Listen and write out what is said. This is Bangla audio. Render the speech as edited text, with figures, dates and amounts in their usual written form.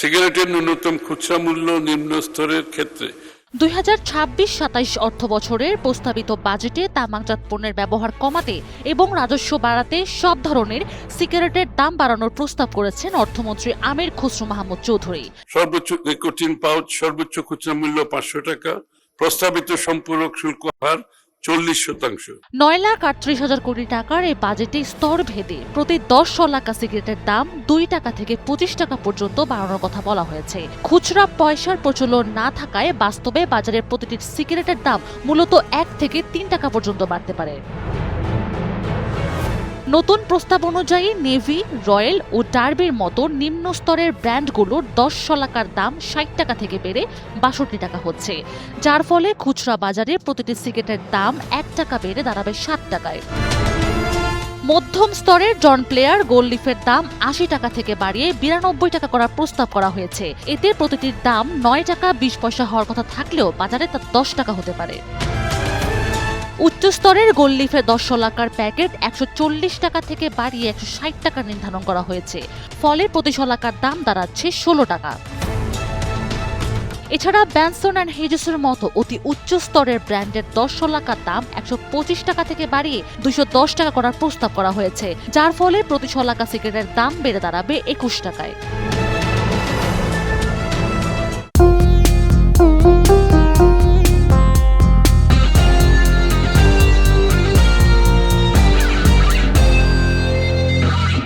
সিগারেটের ন্যূনতম খুচরা মূল্য নিম্ন স্তরের ক্ষেত্রে 2026-27 অর্থ বছরের প্রস্তাবিত বাজেটে তামাকজাত পণ্যের ব্যবহার কমাতে এবং রাজস্ব বাড়াতে সব ধরনের সিগারেটের দাম বাড়ানোর প্রস্তাব করেছেন অর্থমন্ত্রী আমির খসরু মাহমুদ চৌধুরী। সর্বোচ্চ নিকোটিন পাউচ সর্বোচ্চ খুচরা মূল্য 500 টাকা, প্রস্তাবিত সম্পূরক শুল্ক হার 40%। 9,38,000 কোটি টাকার এই বাজেটে স্তর ভেদে প্রতি 10 শলাকা সিগারেটের দাম 2 টাকা থেকে 25 টাকা পর্যন্ত বাড়ানোর কথা বলা হয়েছে। খুচরা পয়সার প্রচলন না থাকায় বাস্তবে বাজারের প্রতিটি সিগারেটের দাম মূলত 1 থেকে 3 টাকা পর্যন্ত বাড়তে পারে। নতুন প্রস্তাব অনুযায়ী নেভি, রয়্যাল ও ডার্বির মতো নিম্ন স্তরের ব্র্যান্ডগুলোর 10 শলাকার দাম 60 টাকা থেকে বেড়ে 62 টাকা হচ্ছে, যার ফলে খুচরা বাজারে প্রতিটি সিগারেটের দাম 1 টাকা বেড়ে দাঁড়াবে 7 টাকায়। মধ্যম স্তরের জন প্লেয়ার গোল্ড লিফের দাম 80 টাকা থেকে বাড়িয়ে 92 টাকা করার প্রস্তাব করা হয়েছে। এতে প্রতিটির দাম 9 টাকা 20 পয়সা হওয়ার কথা থাকলেও বাজারে তা 10 টাকা হতে পারে। উচ্চ স্তরের গোল্ড লিফের 10 শলাকার প্যাকেট 140 টাকা থেকে বাড়িয়ে 160 টাকা নির্ধারণ করা হয়েছে, ফলে প্রতি শলাকার দাম দাঁড়াচ্ছে 16 টাকা। এছাড়া ব্যানসন অ্যান্ড হেজেসের মতো অতি উচ্চ স্তরের ব্র্যান্ডের 10 শলাকার দাম 125 টাকা থেকে বাড়িয়ে 210 টাকা করার প্রস্তাব করা হয়েছে, যার ফলে প্রতি শলাকা সিগারেটের দাম বেড়ে দাঁড়াবে 21 টাকায়।